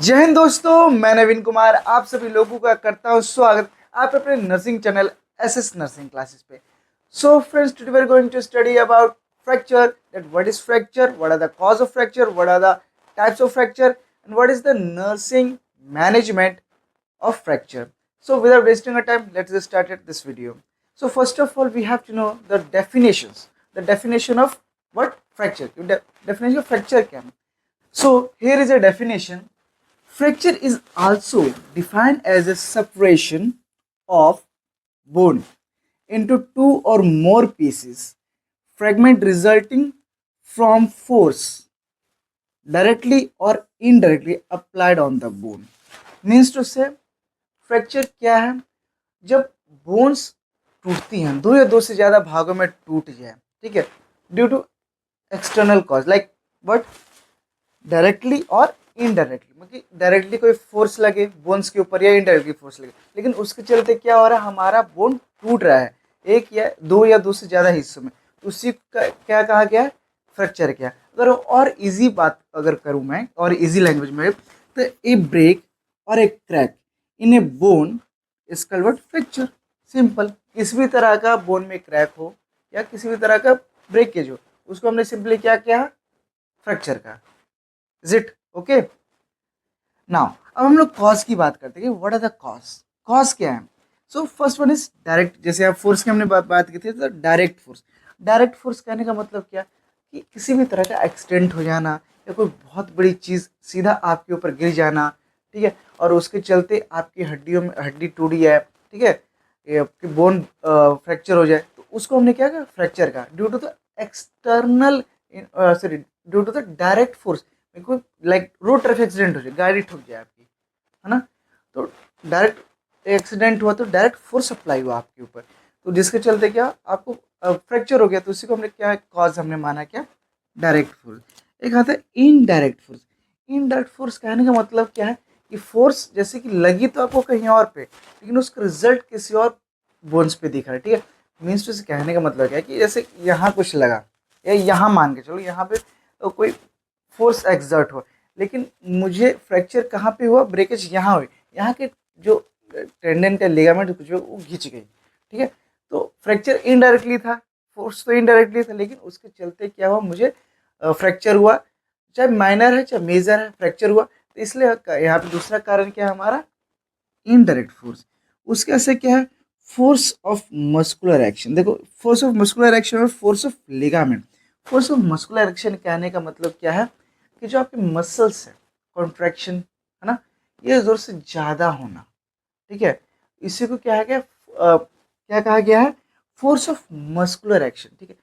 जय हिंद दोस्तों, मैं नवीन कुमार आप सभी लोगों का करता हूं स्वागत आप अपने nursing channel SS nursing classes पे। So friends, today we are going to study about fracture, that what is fracture, what are the cause of fracture, what are the types of fracture and what is the nursing management of fracture. So without wasting our time, let's get started this video. So first of all, we have to know the definitions. The definition of what fracture. Definition of fracture क्या है? So here is a definition. Fracture is also defined as a separation of bone into two or more pieces, fragment resulting from force directly or indirectly applied on the bone. Means to say, fracture क्या है? जब bones टूटती हैं, दो या दो से ज्यादा भागों में टूट जाए, ठीक है, due to external cause like but directly और इनडायरेक्टली, मतलब डायरेक्टली कोई फोर्स लगे बोन्स के ऊपर या इनडायरेक्टली फोर्स लगे, लेकिन उसके चलते क्या हो रहा है, हमारा बोन टूट रहा है एक या दो से ज्यादा हिस्सों में, तो उसी का क्या कहा गया है? फ्रैक्चर। क्या अगर और इजी बात अगर करूं मैं और इजी लैंग्वेज में, तो ए ब्रेक और एक crack in A bone is called fracture. Simple, किसी भी तरह का बोन में क्रैक हो या किसी भी तरह का ब्रेकेज हो, उसको हमने सिंपली क्या किया? फ्रैक्चर का। Is it okay? नाउ अब हम लोग कॉज की बात करते हैं कि what are the cause. Cause क्या है? So first one is direct. जैसे आप फोर्स की हमने बात की थी, तो डायरेक्ट फोर्स। डायरेक्ट फोर्स कहने का मतलब क्या कि किसी भी तरह का एक्सीडेंट हो जाना या कोई बहुत बड़ी चीज़ सीधा आपके ऊपर गिर जाना, ठीक है, और उसके चलते आपकी हड्डियों में हड्डी टूट जाए, ठीक है, ये आपकी बोन फ्रैक्चर हो जाए, तो उसको हमने क्या कहा? फ्रैक्चर का। Due to the external sorry due to the direct force, कोई लाइक रोड ट्रैफिक एक्सीडेंट हो जाए, गाड़ी ठुक जाए आपकी, है ना, तो डायरेक्ट एक्सीडेंट हुआ तो डायरेक्ट फोर्स अप्लाई हुआ आपके ऊपर, तो जिसके चलते क्या आपको फ्रैक्चर हो गया, तो उसी को हमने क्या कॉज हमने माना? क्या? Direct force. एक आता है इनडायरेक्ट फोर्स। इनडायरेक्ट फोर्स कहने का मतलब क्या है कि फोर्स जैसे कि लगी तो आपको कहीं और पे, लेकिन उसका रिजल्ट किसी और बोन्स पे दिख रहा है, ठीक है। मीन्स टू से कहने का मतलब क्या है कि जैसे यहाँ कुछ लगा या यहाँ मान के चलो यहाँ पे तो कोई फोर्स एक्सर्ट हो, लेकिन मुझे फ्रैक्चर कहाँ पे हुआ? ब्रेकेज यहाँ हुई, यहाँ के जो टेंडेंट या लिगामेंट कुछ वो घिंच गई, ठीक है, तो फ्रैक्चर इनडायरेक्टली था, फोर्स तो इनडायरेक्टली था, लेकिन उसके चलते क्या हुआ? मुझे फ्रैक्चर हुआ, चाहे माइनर है चाहे मेजर है, फ्रैक्चर हुआ, तो इसलिए यहाँ पे दूसरा कारण क्या है हमारा? Indirect force. उसके ऐसे क्या है? Force of muscular action. देखो, फोर्स ऑफ मस्कुलर एक्शन और force of ligament. Force of muscular action कहने का मतलब क्या है कि जो आपके मसल्स है, कॉन्ट्रैक्शन, है ना, ये जोर से ज़्यादा होना, ठीक है, इसी को क्या है क्या कहा गया है? फोर्स ऑफ मस्कुलर एक्शन, ठीक है।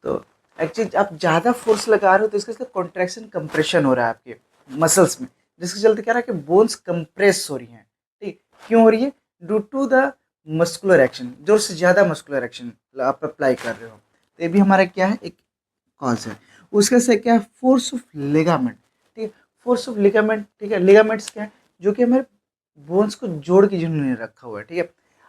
तो एक्चुअली आप ज़्यादा फोर्स लगा रहे हो तो इसके कॉन्ट्रैक्शन कंप्रेशन हो रहा है आपके मसल्स में, जिसके चलते क्या रहा है कि बोन्स कंप्रेस हो रही हैं, ठीक। क्यों हो रही है? Due to the muscular action, जोर से ज़्यादा मस्कुलर एक्शन आप अप्लाई कर रहे हो, तो ये भी हमारा क्या है? एक कॉज है। उसके से क्या है? फोर्स ऑफ लिगामेंट, ठीक है। फोर्स ऑफ लिगामेंट, ठीक है, लिगामेंट्स क्या है? जो कि हमारे बोन्स को जोड़ के जिन्होंने रखा हुआ है, ठीक है।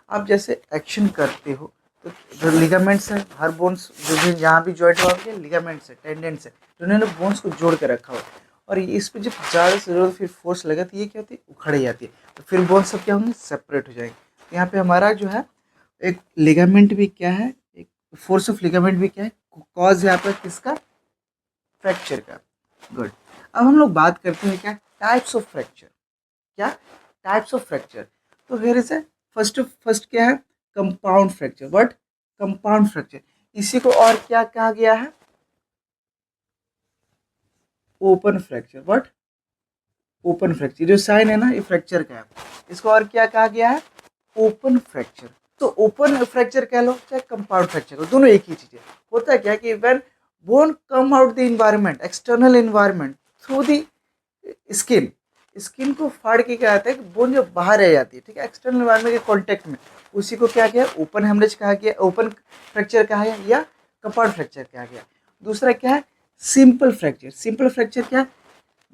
आप जैसे एक्शन करते हो तो जो लिगामेंट्स है, हर बोन्स जो भी जहाँ भी जॉइंट हुआ है, लिगामेंट्स है, टेंडेंट्स है, जिन्होंने बोन्स को जोड़ के रखा हुआ है, और ये इस पर जब ज़्यादा से ज़्यादा फिर फोर्स लगाती है, क्या होती है? उखड़ जाती है, तो फिर बोन्स सब क्या होंगे? सेपरेट हो जाएंगे। तो यहाँ पे हमारा जो है एक लिगामेंट भी क्या है? एक फोर्स ऑफ लिगामेंट भी क्या है? कॉज है आपका किसका? फ्रैक्चर का। गुड। अब हम लोग बात करते हैं क्या? Types of fracture. क्या? Types of fracture. तो हियर इज ए फर्स्ट क्या है? Compound fracture. What? Compound fracture. इसी को और क्या कहा गया है? Open fracture. What? Open fracture. जो साइन है ना, ये फ्रैक्चर का है, इसको और क्या कहा गया है? Open fracture. तो ओपन फ्रैक्चर कह लो चाहे कंपाउंड फ्रैक्चर, दोनों एक ही चीज है। होता क्या है कि when bone come out the environment, external environment, through the skin, skin को फाड़ के क्या आता है कि बोन जो बाहर रह जाती है, ठीक है, एक्सटर्नल इन्वायरमेंट के कॉन्टेक्ट में, उसी को क्या किया? ओपन हेमरेज कहा गया, ओपन फ्रैक्चर कहा गया या कंपाउंड फ्रैक्चर कहा गया। दूसरा क्या है? Simple fracture. सिंपल फ्रैक्चर क्या?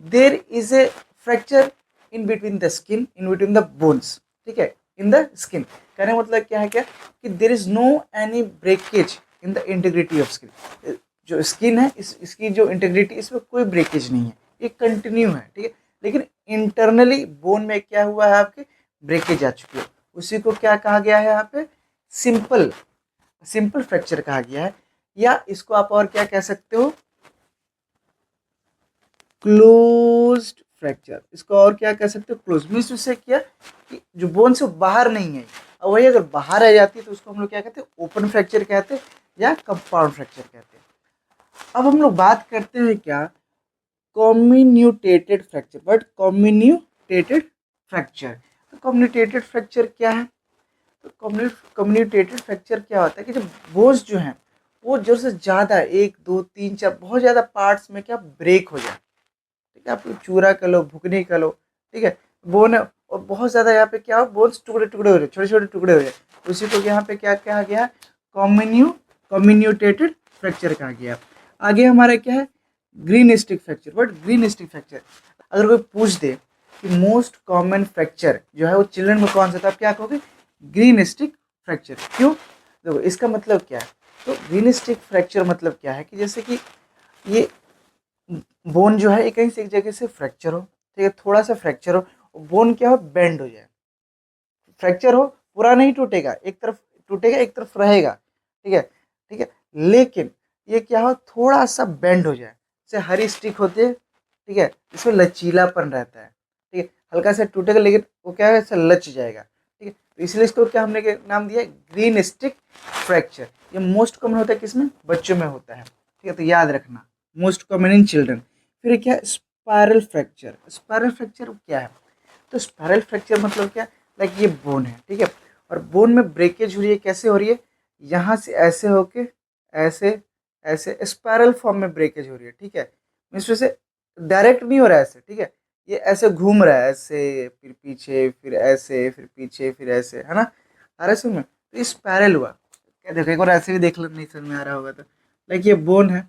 There is a fracture in between the skin, in between the bones, ठीक है, इन द स्किन। कहने का मतलब क्या है? क्या कि there is no any breakage in the integrity of skin. जो स्किन है इसकी जो इंटीग्रिटी, इसमें कोई ब्रेकेज नहीं है, ये कंटिन्यू है, ठीक है, लेकिन इंटरनली बोन में क्या हुआ है, आपके ब्रेकेज आ चुकी है। उसी को क्या कहा गया है यहाँ पे, सिंपल सिंपल फ्रैक्चर कहा गया है, या इसको आप और क्या कह सकते हो, क्लोज्ड फ्रैक्चर। इसको और क्या कह सकते हो, क्लोज। मीन्स उससे क्या कि जो बोन से बाहर नहीं है, और वही अगर बाहर आ जाती है तो उसको हम लोग क्या कहते हैं, ओपन फ्रैक्चर कहते हैं या कंपाउंड फ्रैक्चर कहते हैं। अब हम लोग बात करते हैं क्या, कम्युनिटेटेड फ्रैक्चर। बट कम्युनिटेटेड फ्रैक्चर, तो कम्युनिटेटेड फ्रैक्चर क्या है, तो कम्युनिटेटेड फ्रैक्चर क्या होता है कि जब बोन्स जो हैं वो जरूरत से ज़्यादा, एक दो तीन चार बहुत ज़्यादा पार्ट्स में क्या ब्रेक हो जाए, ठीक है, आप चूरा कर लो, भुकनी कर लो, ठीक है, बोन है और बहुत ज़्यादा यहाँ पे क्या हो, बोन्स टुकड़े टुकड़े हो जाए, छोटे छोटे टुकड़े हो जाए, उसी को यहाँ पे क्या कहा गया, कम्युनिटेटेड फ्रैक्चर कहा गया। आगे हमारा क्या है, green stick fracture. But green stick fracture अगर कोई पूछ दे कि मोस्ट कॉमन फ्रैक्चर जो है वो चिल्ड्रन में कौन सा था, आप क्या कहोगे, ग्रीन स्टिक फ्रैक्चर। क्यों, देखो इसका मतलब क्या है, तो ग्रीन स्टिक फ्रैक्चर मतलब क्या है कि जैसे कि ये बोन जो है कहीं से एक जगह से फ्रैक्चर हो, ठीक है, थोड़ा सा फ्रैक्चर हो, बोन क्या हो, बेंड हो जाए, फ्रैक्चर हो, पूरा नहीं टूटेगा, एक तरफ टूटेगा एक तरफ रहेगा, ठीक है, ठीक है, लेकिन ये क्या हो, थोड़ा सा बेंड हो जाए, जैसे हरी स्टिक होती है, ठीक है, इसमें लचीलापन रहता है, ठीक है, हल्का सा टूटेगा लेकिन वो क्या है, ऐसा लच जाएगा, ठीक है, तो इसलिए इसको क्या हमने नाम दिया, ग्रीन स्टिक फ्रैक्चर। ये मोस्ट कॉमन होता है किसमें, बच्चों में होता है, ठीक है, तो याद रखना, मोस्ट कॉमन इन चिल्ड्रन। फिर क्या, स्पायरल फ्रैक्चर। स्पायरल फ्रैक्चर क्या है, तो स्पायरल फ्रैक्चर मतलब क्या, लाइक ये बोन है, ठीक है, और बोन में ब्रेकेज हो रही है, कैसे हो रही है, यहाँ से ऐसे होके ऐसे ऐसे स्पायरल फॉर्म में ब्रेकेज हो रही है, ठीक है, मीन्स वैसे डायरेक्ट नहीं हो रहा है ऐसे, ठीक है, ये ऐसे घूम रहा है, ऐसे फिर पीछे फिर ऐसे फिर पीछे फिर ऐसे, है ना, आ रहा है समझ में, तो ये स्पायरल हुआ। क्या देखो एक बार ऐसे भी देख लो, नहीं समझ में आ रहा होगा तो, लाइक ये बोन है,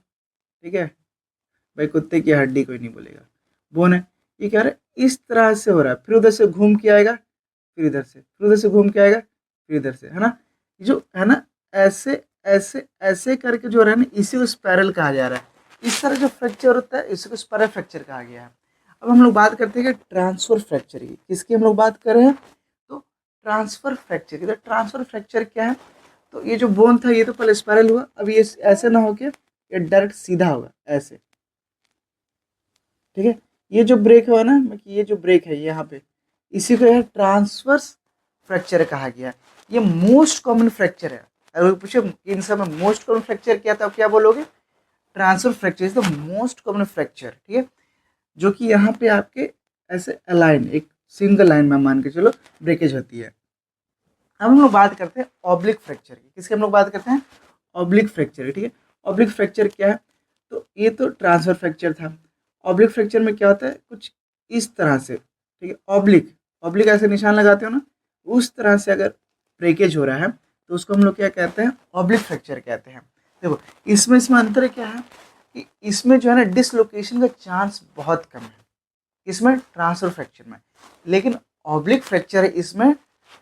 ठीक है, भाई कुत्ते की हड्डी कोई नहीं बोलेगा, बोन है, ये क्या रहा है, इस तरह से हो रहा है, फिर उधर से घूम के आएगा, फिर इधर से, फिर उधर से घूम के आएगा, फिर इधर से, है ना, ये जो है ना, ऐसे ऐसे ऐसे करके जो हो रहा है ना, इसी को स्पायरल कहा जा रहा है। इस तरह जो फ्रैक्चर होता है इसी को स्पायरल फ्रैक्चर कहा गया है। अब हम लोग बात करते हैं कि ट्रांसफर फ्रैक्चर की, किसकी हम लोग बात कर रहे हैं, तो ट्रांसफर फ्रैक्चर की। तो ट्रांसफर फ्रैक्चर क्या है, तो ये जो बोन था ये तो पहले स्पायरल हुआ, अब ये ऐसे ना होके ये डायरेक्ट सीधा होगा ऐसे, ठीक है, ये जो ब्रेक हुआ ना, ये जो ब्रेक है यहाँ पे, इसी को ट्रांसवर्स फ्रैक्चर कहा गया। ये मोस्ट कॉमन फ्रैक्चर है। अगर पूछे इन सब में मोस्ट कॉमन फ्रैक्चर क्या था, आप क्या बोलोगे, transfer fracture is the most common fracture, ठीक है, जो कि यहाँ पे आपके ऐसे अलाइन एक सिंगल लाइन में मान के चलो ब्रेकेज होती है। अब हम लोग बात करते हैं ऑब्लिक फ्रैक्चर की, किसके हम लोग बात करते हैं, ऑब्लिक फ्रैक्चर, ठीक है, ऑब्लिक फ्रैक्चर क्या है, तो ये तो ट्रांसफर फ्रैक्चर था। ऑब्लिक फ्रैक्चर में क्या होता है, कुछ इस तरह से, ठीक है, ऑब्लिक ऑब्लिक ऐसे निशान लगाते हो ना, उस तरह से अगर ब्रेकेज हो रहा है तो उसको हम लोग क्या कहते हैं, ऑब्लिक फ्रैक्चर कहते हैं। देखो इसमें अंतर क्या है कि इसमें जो है ना डिसलोकेशन का चांस बहुत कम है, इसमें ट्रांसफर फ्रैक्चर में, लेकिन ऑब्लिक फ्रैक्चर है इसमें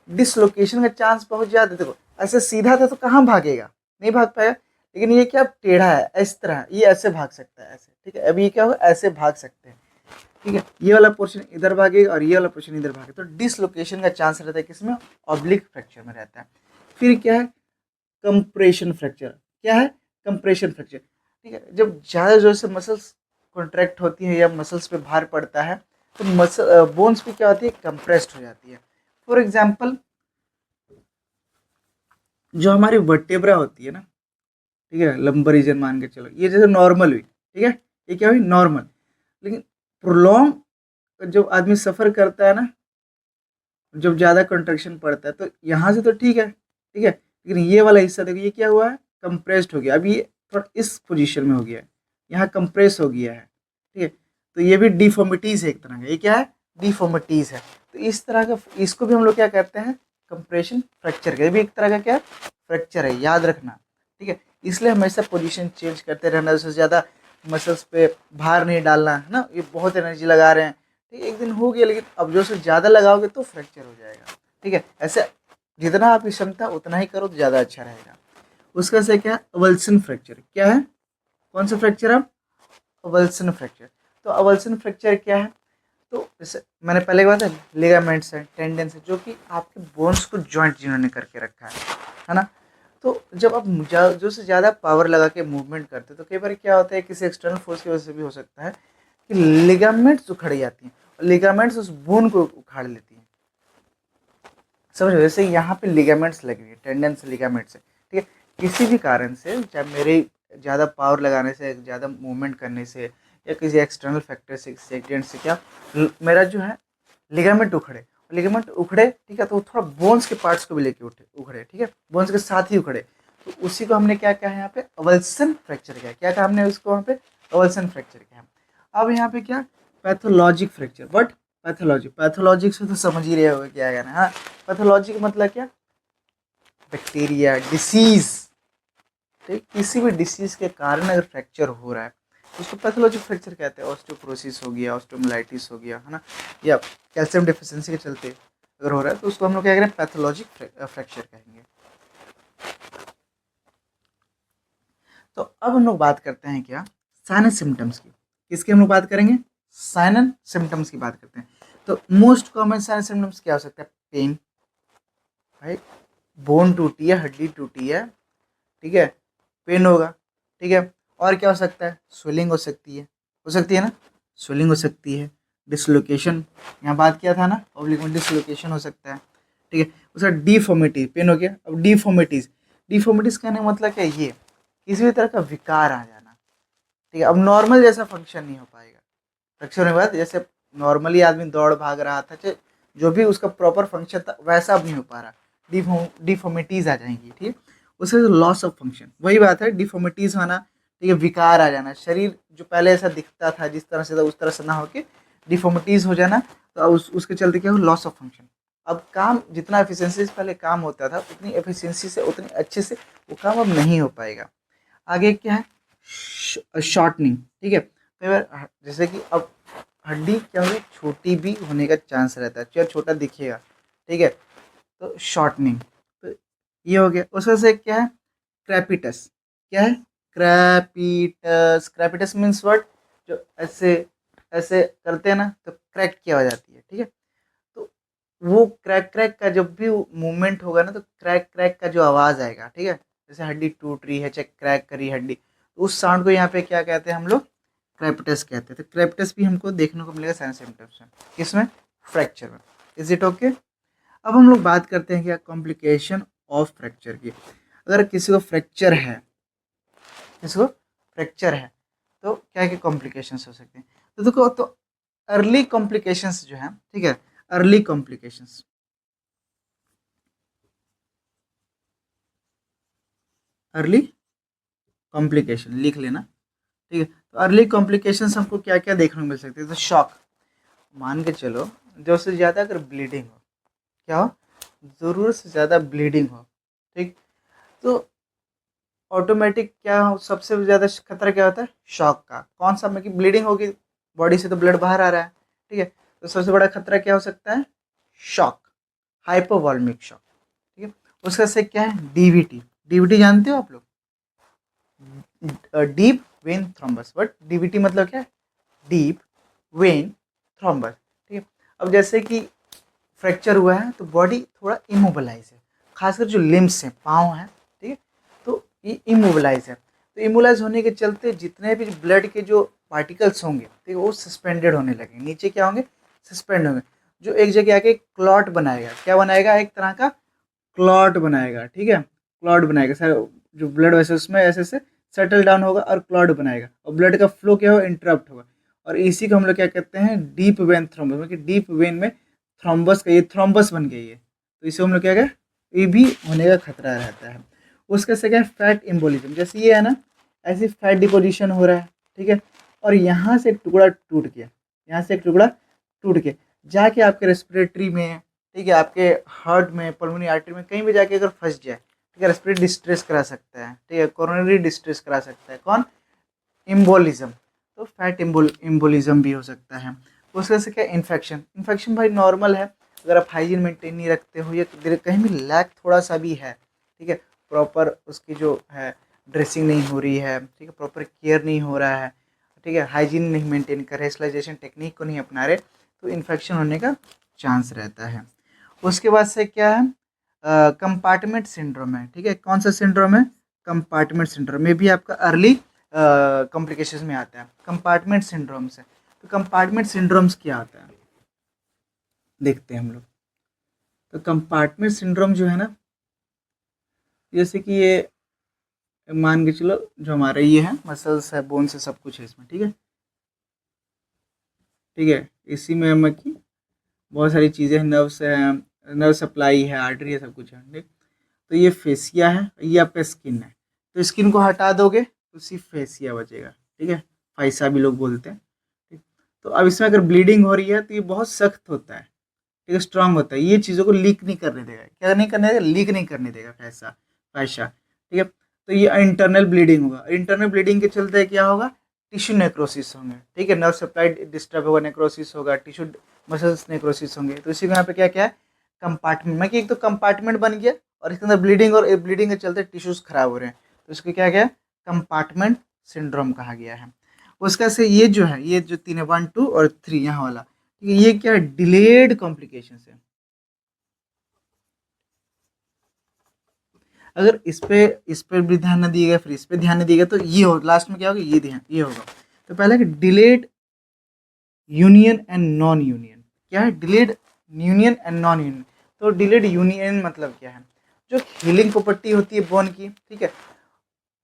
डिसलोकेशन का चांस बहुत ज़्यादा। देखो ऐसे सीधा था तो कहाँ भागेगा, नहीं भाग पाएगा, लेकिन ये क्या टेढ़ा है, इस तरह ये ऐसे भाग सकता है ऐसे, ठीक है, अभी ये क्या होगा, ऐसे भाग सकते हैं, ठीक है, ये वाला पोर्शन इधर भागेगा और ये वाला पोर्शन इधर भागेगा, तो डिसलोकेशन का चांस रहता है किसमें, ऑब्लिक फ्रैक्चर में रहता है। फिर क्या है, कंप्रेशन फ्रैक्चर। क्या है, कंप्रेशन फ्रैक्चर, ठीक है, जब ज़्यादा जोर से मसल्स कॉन्ट्रैक्ट होती है या मसल्स पे भार पड़ता है तो मसल बोन्स भी क्या होती है, कंप्रेस्ड हो जाती है। फॉर एग्जाम्पल जो हमारी वर्टेब्रा होती है ना, ठीक है, लंबर रीजन मान के चलो, ये जैसे नॉर्मल हुई, ठीक है, ये क्या हुई, नॉर्मल, लेकिन प्रोलॉन्ग जब आदमी सफ़र करता है ना, जब ज़्यादा कंट्रैक्शन पड़ता है तो यहाँ से तो ठीक है, ठीक है, लेकिन ये वाला हिस्सा देखो, ये क्या हुआ है, कंप्रेस्ड हो गया, अभी ये थोड़ा इस पोजीशन में हो गया है, यहाँ कंप्रेस हो गया है, ठीक है, तो ये भी डिफॉर्मिटीज़ है एक तरह का, ये क्या है, डिफॉर्मिटीज़ है। तो इस तरह का इसको भी हम लोग क्या कहते हैं, कंप्रेशन फ्रैक्चर का, ये भी एक तरह का क्या फ्रैक्चर है, याद रखना, ठीक है, इसलिए हमेशा पोजीशन चेंज करते रहना, उससे ज़्यादा मसल्स पे भार नहीं डालना है ना, ये बहुत एनर्जी लगा रहे हैं, ठीक है, एक दिन हो गया लेकिन अब जो से ज़्यादा लगाओगे तो फ्रैक्चर हो जाएगा, ठीक है, ऐसे जितना आपकी क्षमता उतना ही करो तो ज़्यादा अच्छा रहेगा। उसका से क्या है, अवल्सन फ्रैक्चर। क्या है, कौन सा फ्रैक्चर है, अवल्सन फ्रैक्चर। तो अवल्सन फ्रैक्चर क्या है, तो जैसे मैंने पहले कहा था लिगामेंट्स हैं, टेंडेंस है, जो कि आपके बोन्स को जॉइंट जिन्होंने करके रखा है ना। तो जब आप जो से ज़्यादा पावर लगा के मूवमेंट करते हैं तो कई बार क्या होता है, किसी एक्सटर्नल फोर्स की वजह से भी हो सकता है कि लिगामेंट्स उखड़ जाती हैं और लिगामेंट्स उस बोन को उखाड़ लेती हैं। समझ, जैसे यहाँ पे लिगामेंट्स लगी हुई है, टेंडेंस लिगामेंट्स है, ठीक है। किसी भी कारण से, चाहे मेरे ज़्यादा पावर लगाने से, ज़्यादा मूवमेंट करने से, या किसी एक्सटर्नल फैक्टर से, किसी एक्सीडेंट से, क्या मेरा जो है लिगामेंट उखड़े, लिगामेंट उखड़े, ठीक है, तो थोड़ा बोन्स के पार्ट्स को भी लेके उखड़े, ठीक है, बोन्स के साथ ही उखड़े, तो उसी को हमने क्या कहा है यहाँ पे, अवल्सन फ्रैक्चर किया। क्या कहा हमने उसको वहाँ पे, अवल्सन फ्रैक्चर किया। अब यहाँ पे क्या, पैथोलॉजिक फ्रैक्चर। बट पैथोलॉजिक से तो समझ ही रहे होगे क्या है ना। हाँ, पैथोलॉजी का मतलब क्या, बैक्टीरिया, डिसीज, ठीक, किसी भी डिसीज के कारण अगर फ्रैक्चर हो रहा है तो उसको पैथोलॉजिक फ्रैक्चर कहते हैं। ऑस्टियोपोरोसिस हो गया, ऑस्टियोमाइलाइटिस हो गया, है ना, या कैल्शियम डेफिशिएंसी के चलते अगर हो रहा है तो उसको हम लोग क्या करें, पैथोलॉजिक फ्रैक्चर कहेंगे। तो अब हम लोग बात करते हैं क्या, साइन एंड सिम्टम्स की। किसकी हम लोग बात करेंगे, साइन एंड सिम्टम्स की बात करते हैं। तो most common sign and symptoms क्या हो सकता है, पेन, भाई बोन टूटी है, हड्डी टूटी है, ठीक है, पेन होगा, ठीक है। और क्या हो सकता है, स्वेलिंग हो सकती है ना, स्वेलिंग हो सकती है, डिसलोकेशन, यहाँ बात किया था ना, ऑब्लिक में डिसलोकेशन हो सकता है, ठीक है। उसका डिफॉर्मिटी, पेन हो गया। अब डिफॉर्मिटीज कहने का मतलब क्या है, ये किसी भी तरह का विकार आ जाना, ठीक है। अब नॉर्मल जैसा फंक्शन नहीं हो पाएगा फ्रैक्चर होने के बाद, जैसे नॉर्मली आदमी दौड़ भाग रहा था, चाहे जो भी उसका प्रॉपर फंक्शन था वैसा अब नहीं हो पा रहा, डिफॉर्मिटीज आ जाएंगी, ठीक है। उससे लॉस ऑफ फंक्शन, वही बात है, डिफॉर्मिटीज होना, ठीक है, विकार आ जाना, शरीर जो पहले ऐसा दिखता था जिस तरह से था उस तरह से ना होके डिफॉर्मिटीज हो जाना, तो उसके चलते क्या हो, लॉस ऑफ फंक्शन। अब काम जितना एफिशिएंसी से पहले काम होता था, उतनी एफिशिएंसी से, उतनी अच्छे से वो काम अब नहीं हो पाएगा। आगे क्या है, शॉर्टनिंग, ठीक है। कई बार जैसे कि अब हड्डी क्या होगी, छोटी भी होने का चांस रहता है, चाहे छोटा दिखेगा, ठीक है, तो शॉर्टनिंग, तो ये हो गया। उस वजह से क्या है, क्रैपिटस, क्या है, क्रैपिटस मीन्स व्हाट, जो ऐसे ऐसे करते हैं ना तो क्रैक की आवाज आती है, ठीक है। तो वो क्रैक क्रैक का जब भी मूवमेंट होगा ना, तो क्रैक क्रैक का जो आवाज आएगा, ठीक है, जैसे हड्डी टूट रही है, चाहे क्रैक करी हड्डी, तो उस साउंड को यहाँ पे क्या कहते हैं हम लोग, क्रैपिटस कहते हैं। तो क्रैपिटस भी हमको देखने को मिलेगा साइन सिम्टम्स में, किसमें, फ्रैक्चर में। Is it okay. अब हम लोग बात करते हैं क्या, कॉम्प्लिकेशन ऑफ फ्रैक्चर की। अगर किसी को फ्रैक्चर है, किसी को फ्रैक्चर है तो क्या क्या कॉम्प्लिकेशंस हो सकते हैं, तो देखो, तो अर्ली कॉम्प्लिकेशंस जो है, ठीक है, अर्ली कॉम्प्लिकेशंस, अर्ली कॉम्प्लिकेशन लिख लेना, ठीक है। तो अर्ली कॉम्प्लिकेशंस हमको क्या क्या देखने को मिल सकते हैं, तो शॉक, मान के चलो जो से ज़्यादा अगर ब्लीडिंग हो, क्या हो, ज़रूरत से ज़्यादा ब्लीडिंग हो, ठीक, तो ऑटोमेटिक क्या हो, सबसे ज़्यादा खतरा क्या होता है, शॉक का। कौन सा में कि ब्लीडिंग होगी, बॉडी से तो ब्लड बाहर आ रहा है, ठीक है, तो सबसे बड़ा खतरा क्या हो सकता है, शॉक, हाइपोवॉल्मिक शॉक, ठीक है। उसका से क्या है, डीवीटी, डीवीटी जानते हो आप लोग, deep vein thrombus. But DVT मतलब क्या है, डीप वेन थ्रोम्बस, ठीक है। अब जैसे कि फ्रैक्चर हुआ है तो बॉडी थोड़ा इमोबलाइज है, खासकर जो लिम्स हैं, पाँव हैं, ठीक है, तो ये इमोबलाइज है। तो इमोबलाइज होने के चलते जितने भी ब्लड के जो पार्टिकल्स होंगे, ठीक है, वो सस्पेंडेड होने लगेंगे, नीचे क्या होंगे, सस्पेंड होंगे, जो एक जगह आके क्लॉट बनाएगा, क्या बनाएगा, एक तरह का क्लॉट बनाएगा, ठीक है, क्लॉट बनाएगा सर, जो ब्लड वैसे उसमें ऐसे से सेटल डाउन होगा और क्लॉट बनाएगा, और ब्लड का फ्लो क्या होगा, इंटरप्ट होगा, और इसी को हम लोग क्या कहते हैं, डीप वेन थ्रोम्बस, मतलब डीप वेन में थ्रोम्बस का ये थ्रोम्बस बन गई है, तो इसे हम लोग क्या कहते, ये भी होने का खतरा रहता है। उसका से क्या है, फैट एम्बोलिज्म, जैसे ये है ना, ऐसी फैट डिपोजिशन हो रहा है, ठीक है, और यहाँ से एक टुकड़ा टूट गया, यहाँ से एक टुकड़ा टूट के जाके आपके रेस्पिरेटरी में, ठीक है, आपके हार्ट में, पल्मोनरी आर्टरी में, कहीं भी जाके अगर फंस जाए, ठीक है, रेस्पिरेटरी डिस्ट्रेस करा सकता है, ठीक है, कोरोनरी डिस्ट्रेस करा सकता है, कौन, एम्बोलिज्म। तो फैट एम्बोलिज्म भी हो सकता है। उसके से क्या, इन्फेक्शन, इन्फेक्शन भाई नॉर्मल है, अगर आप हाइजीन मेंटेन नहीं रखते हो या कहीं भी लैक थोड़ा सा भी है, ठीक है, प्रॉपर उसकी जो है ड्रेसिंग नहीं हो रही है, ठीक है, प्रॉपर केयर नहीं हो रहा है, ठीक है, हाइजीन नहीं मेंटेन कर रहे, स्टरलाइजेशन टेक्निक को नहीं अपना रहे, तो इन्फेक्शन होने का चांस रहता है। उसके बाद से क्या है, कंपार्टमेंट सिंड्रोम है। ठीक है, कौन सा सिंड्रोम है, कंपार्टमेंट सिंड्रोम में भी आपका अर्ली कॉम्प्लिकेशंस में आता है कंपार्टमेंट सिंड्रोम से। तो कंपार्टमेंट सिंड्रोम्स क्या आता है देखते हैं हम लोग। तो कंपार्टमेंट सिंड्रोम जो है ना, जैसे कि ये मान के चलो जो हमारा ये है मसल्स है, बोन्स है, सब कुछ है इसमें। ठीक है, ठीक है, इसी में हम की बहुत सारी चीज़ें हैं, नर्व्स है, नर्व सप्लाई है, आर्टरी है, सब कुछ है। ठीक, तो ये फेसिया है, ये आपका स्किन है। तो स्किन को हटा दोगे तो सिर्फ फेसिया बचेगा। ठीक है, फाइसा भी लोग बोलते हैं। ठीक, तो अब इसमें अगर ब्लीडिंग हो रही है तो ये बहुत सख्त होता है। ठीक है, स्ट्रांग होता है, ये चीज़ों को लीक नहीं करने देगा। क्या नहीं करने देगा, लीक नहीं करने देगा फैसा फैशा। ठीक है, तो ये इंटरनल ब्लीडिंग होगा। इंटरनल ब्लीडिंग के चलते क्या होगा, टिश्यू नेक्रोसिस होंगे। ठीक है, नर्व सप्लाई डिस्टर्ब होगा, नेक्रोसिस होगा, टिश्यू मसल्स नेक्रोसिस होंगे। तो इसी को यहाँ पे क्या क्या है, कंपार्टमेंट में कि एक तो कंपार्टमेंट बन गया और इसके अंदर ब्लीडिंग, और ब्लीडिंग के चलते टिश्यूज खराब हो रहे हैं, तो इसको क्या गया, कंपार्टमेंट सिंड्रोम कहा गया है। उसका से ये जो है, ये जो 3 है, 1 2 और 3 यहाँ वाला, ठीक है, ये क्या है, डिलेड कॉम्प्लिकेशन है। अगर इस पे भी ध्यान न दिएगा, फिर इस पे ध्यान नहीं दिएगा, तो ये हो लास्ट में क्या होगा, ये ध्यान ये होगा। तो पहले कि delayed union and non union. क्या है, delayed union and non union. तो डिलेड यूनियन मतलब क्या है, जो हीलिंग प्रॉपर्टी होती है बोन की, ठीक है,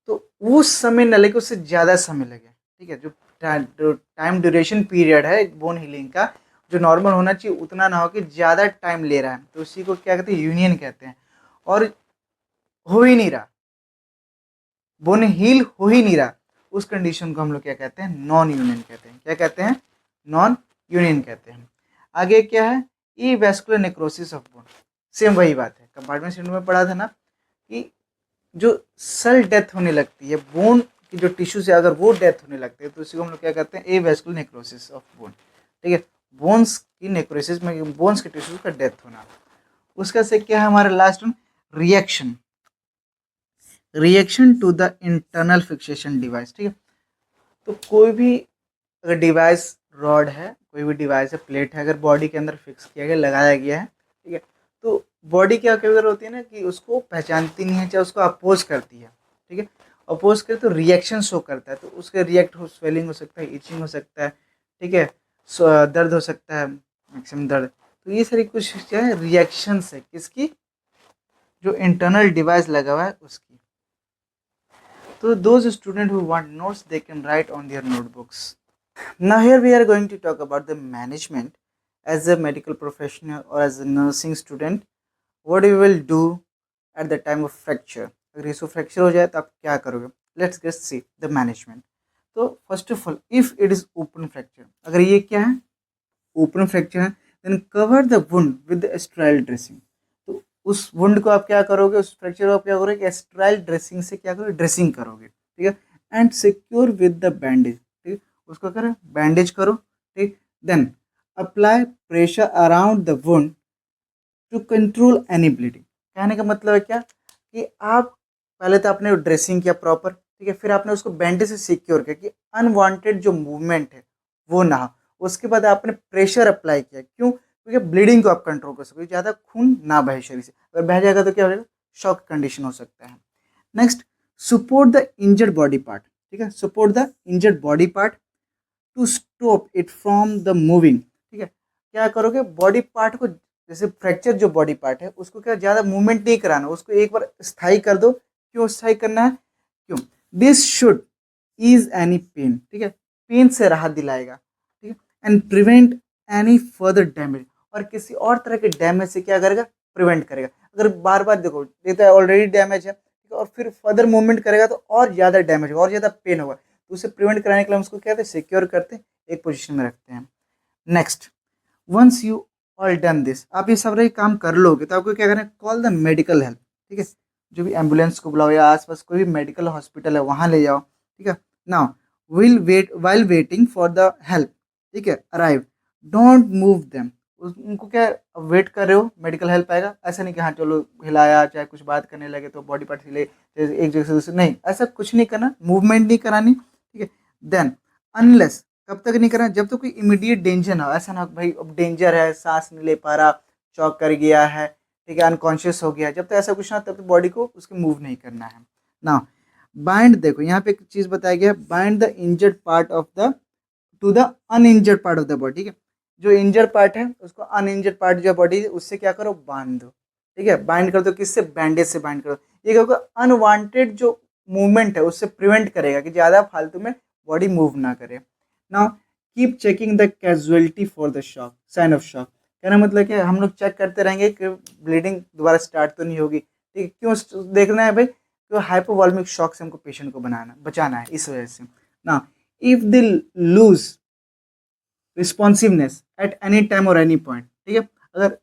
तो उस समय न लगे, उससे ज़्यादा समय लगे। ठीक है, जो टाइम ड्यूरेशन पीरियड है बोन हीलिंग का, जो नॉर्मल होना चाहिए उतना ना हो कि ज़्यादा टाइम ले रहा है, तो उसी को क्या कहते हैं, यूनियन कहते हैं। और हो ही नहीं रहा, बोन हील हो ही नहीं रहा, उस कंडीशन को हम लोग क्या कहते हैं, नॉन यूनियन कहते हैं। क्या कहते हैं, नॉन यूनियन कहते हैं। आगे क्या है, avascular necrosis of bone. Same वही बात है, कंपार्टमेंट सिंड्रोम में पढ़ा था ना कि जो सेल डेथ होने लगती है बोन की, जो टिश्यू से अगर वो डेथ होने लगती है, तो इसी को हम लोग क्या कहते हैं, ए वैस्कुलर नेक्रोसिस ऑफ बोन। ठीक है, बोन्स की नेक्रोसिस में बोन्स के टिश्यू का डेथ होना। उसका से क्या है हमारा last one, reaction, reaction to the internal fixation device. ठीक है, तो कोई भी अगर डिवाइस रॉड है, कोई भी डिवाइस है, प्लेट है, अगर बॉडी के अंदर फिक्स किया गया, लगाया गया है, ठीक है, तो बॉडी क्या कई बार होती है ना कि उसको पहचानती नहीं है, चाहे उसको अपोज करती है। ठीक है, अपोज करे तो रिएक्शन शो करता है, तो उसके रिएक्ट हो, स्वेलिंग हो सकता है, इचिंग हो सकता है। ठीक है, दर्द हो सकता है, मैक्सिमम दर्द। तो ये सारी कुछ क्या है, रिएक्शंस है किसकी, जो इंटरनल डिवाइस लगा हुआ है उसकी। तो those students who want notes, they can write on their notebooks. Now here we are going to talk about the management as a medical professional or as a nursing student. What you will do at the time of fracture. अगर इसको fracture हो जाए तो आप क्या करोगे, let's get see the management. तो first of all, if it is open fracture, अगर ये क्या है, ओपन फ्रैक्चर है, then cover the wound with sterile dressing. तो उस वुंड को आप क्या करोगे, उस फ्रैक्चर को आप क्या करोगे, स्टेराइल ड्रेसिंग से क्या करोगे, ड्रेसिंग करोगे। ठीक है, and secure with the bandage. ठीक, उसको करो बैंडेज करो। ठीक, then apply pressure around the wound to control any bleeding. कहने का मतलब है क्या, कि आप पहले तो आपने ड्रेसिंग किया प्रॉपर, ठीक है, फिर आपने उसको बैंडेज से सिक्योर किया कि अनवांटेड जो मूवमेंट है वो ना हो। उसके बाद आपने प्रेशर अप्लाई किया, क्यों, क्योंकि ब्लीडिंग को आप कंट्रोल कर सको, ज़्यादा खून ना बहे शरीर से, अगर बह जाएगा तो क्या हो जाएगा, शॉक कंडीशन हो सकता है। Next, support the injured body part. ठीक है, support the injured body part two stop it from the moving. ठीक है, क्या करोगे, बॉडी पार्ट को, जैसे फ्रैक्चर जो बॉडी पार्ट है उसको क्या ज़्यादा मूवमेंट नहीं कराना, उसको एक बार स्थायी कर दो। क्यों स्थायी करना है, क्यों, this should ease any pain. ठीक है, पेन से राहत दिलाएगा। ठीक है, and prevent any further damage, और किसी और तरह के डैमेज से क्या करेगा, प्रिवेंट करेगा। अगर बार बार देखो, ये तो ऑलरेडी डैमेज है, ठीक है, और फिर फर्दर मूवमेंट करेगा तो और ज़्यादा डैमेज होगा, और ज़्यादा पेन होगा। तो उसे प्रिवेंट कराने के लिए हम उसको क्या कहते हैं, सिक्योर करते हैं, एक पोजीशन में रखते हैं। Next, once you all done this, आप ये सब काम कर लोगे तो आपको क्या करना है, कॉल द मेडिकल हेल्प। ठीक है, जो भी एम्बुलेंस को बुलाओ, या आसपास कोई भी मेडिकल हॉस्पिटल है वहाँ ले जाओ। ठीक है, now will wait while waiting for the help. ठीक है, अराइव, डोंट मूव देम। उनको क्या वेट कर रहे हो, मेडिकल हेल्प आएगा, ऐसा नहीं कि हाँ चलो हिलाया, चाहे कुछ बात करने लगे तो बॉडी पार्ट हिले एक जगह से दूसरे, नहीं, ऐसा कुछ नहीं करना, मूवमेंट नहीं करानी। ठीक है, देन अनलेस, कब तक नहीं करना, जब तक कोई इमीडिएट डेंजर ना हो। ऐसा ना हो कि भाई अब डेंजर है, सांस नहीं ले पा रहा, चौक कर गया है, ठीक है, अनकॉन्शियस हो गया, जब तक ऐसा कुछ ना हो, तब तक बॉडी को उसके मूव नहीं करना है ना। बाइंड, देखो यहाँ पे एक चीज बताया गया है, bind the injured part of the to the uninjured part of the body, ठीक है। जो इंजर्ड पार्ट है उसको अनइंजर्ड पार्ट जो बॉडी है उससे क्या करो, बांध दो, ठीक है। बाइंड कर दो, किससे, बैंडेज से बाइंड करो। ये क्या होगा, अनवांटेड जो मूवमेंट है उससे प्रिवेंट करेगा कि ज्यादा फालतू में बॉडी मूव ना करे। Now keep checking the casualty for the shock, sign of shock. कहना मतलब कि हम लोग चेक करते रहेंगे कि ब्लीडिंग दोबारा स्टार्ट तो नहीं होगी, ठीक है। क्यों देखना है भाई, क्यों हाइपोवॉल्मिक शॉक से हमको पेशेंट को बचाना है, इस वजह से ना। If they lose responsiveness at any time और एनी पॉइंट, ठीक है, अगर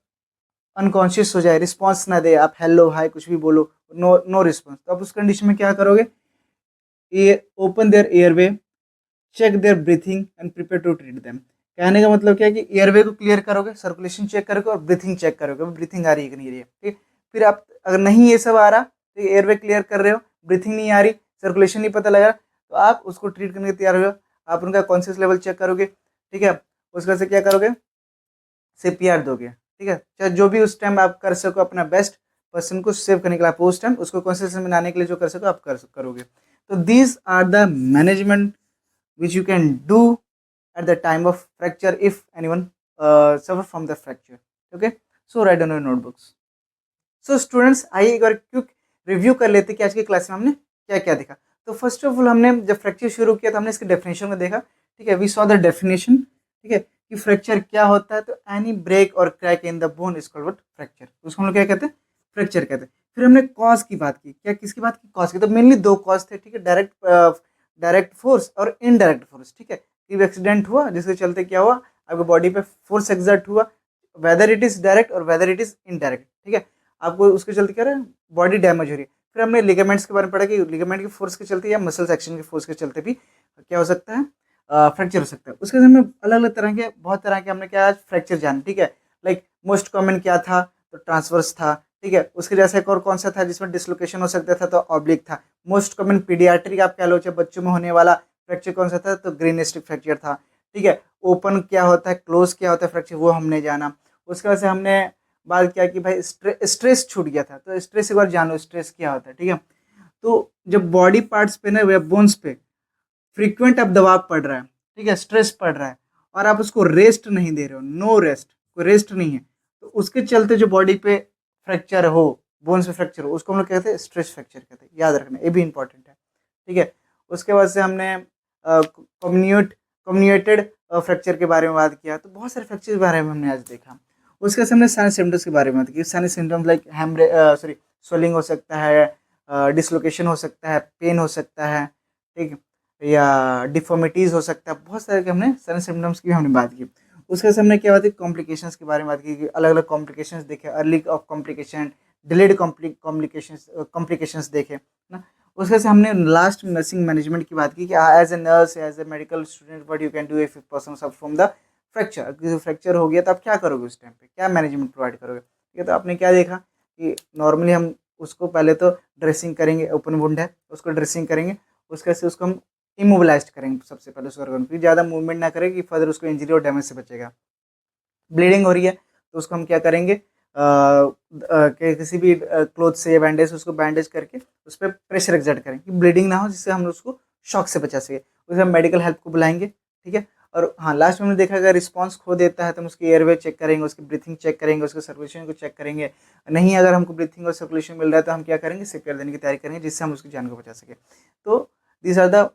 अनकॉन्शियस हो जाए, रिस्पॉन्स ना दे, आप हेलो हाय कुछ भी बोलो, नो नो रिस्पॉन्स, तो आप उस कंडीशन में क्या करोगे, ये open their airway, check their breathing and prepare to treat them. कहने का मतलब क्या है कि एयरवे को क्लियर करोगे, सर्कुलेशन चेक करोगे और ब्रीथिंग चेक करोगे, ब्रीथिंग आ रही है कि नहीं आ रही है, ठीक। फिर आप अगर नहीं ये सब आ रहा, तो एयरवे क्लियर कर रहे हो, ब्रीथिंग नहीं आ रही, सर्कुलेशन नहीं पता लगा, तो आप उसको ट्रीट करने के तैयार हो। आप उनका कॉन्शियस लेवल चेक करोगे, ठीक है। उसके बाद से क्या करोगे, सीपीआर दोगे, ठीक है। चाहे जो भी उस टाइम आप कर सको, अपना बेस्ट पर्सन को सेव करने के लिए आप उस टाइम उसको कॉन्शियस में लाने के लिए जो कर सको आप करोगे। तो these are the management which you can do at the time of fracture if anyone suffer from the fracture, okay, so write down your notebooks। so students, आइए एक बार क्विक रिव्यू कर लेते हैं कि आज की क्लास में हमने क्या क्या देखा। तो फर्स्ट ऑफ ऑल हमने जब फ्रैक्चर शुरू किया तो हमने इसके डेफिनेशन में देखा, ठीक है। वी सॉ द डेफिनेशन, ठीक है, कि फ्रैक्चर क्या होता है। तो एनी ब्रेक और crack in the bone is called fracture, उसको हम लोग क्या कहते हैं, फ्रैक्चर कहते हैं। फिर हमने कॉज की बात की, क्या किसकी बात की, कॉज की। तो मेनली दो कॉज थे, ठीक है, डायरेक्ट फोर्स और इनडायरेक्ट फोर्स, ठीक है। कि एक्सीडेंट हुआ जिसके चलते क्या हुआ, आपके बॉडी पे फोर्स एग्जर्ट हुआ, वेदर इट इज डायरेक्ट और वेदर इट इज इनडायरेक्ट, ठीक है। आपको उसके चलते क्या रहा है, बॉडी डैमेज हो रही है। फिर हमने लिगामेंट्स के बारे में पढ़ा कि लिगामेंट की फोर्स के चलते या मसल सेक्शन की फोर्स के चलते भी क्या हो सकता है, फ्रैक्चर हो सकता है। उसके बाद हमने अलग अलग तरह के, बहुत तरह के हमने क्या आज फ्रैक्चर जाने, ठीक है। लाइक मोस्ट कॉमन क्या था, तो ट्रांसवर्स था, ठीक है। उसके जैसे एक और कौन सा था जिसमें डिसलोकेशन हो सकता था, तो ऑब्लिक था। मोस्ट कॉमन पीडियाट्रिक आप कह लो, चाहे बच्चों में होने वाला फ्रैक्चर कौन सा था, तो ग्रीनिस्टिक फ्रैक्चर था, ठीक है। ओपन क्या होता है, क्लोज क्या होता है फ्रैक्चर, वो हमने जाना। उसके बाद से हमने बात किया कि भाई स्ट्रेस छूट गया था, तो स्ट्रेस एक बार जानो, स्ट्रेस क्या होता है, ठीक है। तो जब बॉडी पार्ट्स पे ना या बोन्स पे फ्रीक्वेंट अब दबाव पड़ रहा है, ठीक है, स्ट्रेस पड़ रहा है, और आप उसको रेस्ट नहीं दे रहे हो, नो रेस्ट, कोई रेस्ट नहीं है, तो उसके चलते जो बॉडी पे फ्रैक्चर हो, बोन्स पे फ्रैक्चर हो, उसको हम लोग कहते हैं स्ट्रेस फ्रैक्चर कहते हैं, याद रखना, ये भी इंपॉर्टेंट है, ठीक है। उसके बाद से हमने कम्युनिकेटेड फ्रैक्चर के बारे में बात किया, तो बहुत सारे फ्रैक्चर के बारे में हमने आज देखा। उसके बाद हमने साइनस सिम्टम्स के बारे में बात की। साइनस सिम्टम्स लाइक स्वेलिंग हो सकता है, डिसलोकेशन हो सकता है, पेन हो सकता है, ठीक है, या डिफॉर्मिटीज़ हो सकता है, बहुत सारे के हमने साइनस सिम्टम्स की भी हमने बात की। उसके बाद हमने क्या बात की, कॉम्प्लिकेशंस के बारे में बात की कि अलग अलग कॉम्प्लिकेशंस देखे, early of complication, delayed complications देखे ना। उसके से हमने लास्ट में नर्सिंग मैनेजमेंट की बात की कि as a nurse, as a medical student, what you can do if person suffer from the fracture. किसी फ्रैक्चर हो गया तो आप क्या करोगे, उस टाइम पे क्या मैनेजमेंट प्रोवाइड करोगे, ठीक है। तो आपने क्या देखा कि नॉर्मली हम उसको पहले तो ड्रेसिंग करेंगे, ओपन वुंड है उसको ड्रेसिंग करेंगे, उसके से उसको हम इमोबिलाइज करेंगे सबसे पहले उस ऑर्गन को, ज़्यादा मूवमेंट ना करें कि फर्दर उसको इंजरी और डैमेज से बचेगा। ब्लीडिंग हो रही है तो उसको हम क्या करेंगे, किसी भी क्लोथ से या बैंडेज उसको बैंडेज करके उस पर प्रेशर एक्सर्ट करें कि ब्लीडिंग ना हो, जिससे हम उसको शॉक से बचा सके। उसमें हम मेडिकल हेल्प को बुलाएंगे, ठीक है। और हाँ, लास्ट में हमने देखा अगर रिस्पांस खो देता है तो हम उसकी एयरवे चेक करेंगे, उसकी ब्रीथिंग चेक करेंगे, उसके सर्कुलेशन को चेक करेंगे। नहीं अगर हमको ब्रीथिंग और सर्कुलेशन मिल रहा है तो हम क्या करेंगे, सीपीआर देने की तैयारी करेंगे, जिससे हम उसकी जान को बचा सके। तो दिस आर द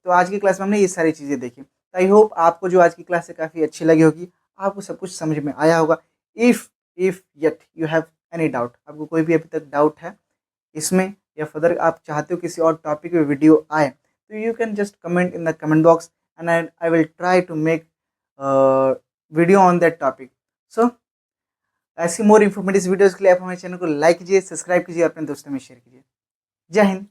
तो आज की क्लास में हमने ये सारी चीज़ें देखी। आई होप आपको जो आज की क्लास है काफ़ी अच्छी लगी होगी, आपको सब कुछ समझ में आया होगा। If yet you have any doubt, आपको कोई भी अभी तक डाउट है इसमें, या फर्दर आप चाहते हो किसी और टॉपिक पे वीडियो आए, तो you can just comment in the comment box and I will try to make video on that topic. So ऐसी मोर इन्फॉर्मेटिव वीडियोज़ के लिए आप हमारे चैनल को लाइक कीजिए, सब्सक्राइब कीजिए, अपने दोस्तों में शेयर कीजिए। जय हिंद।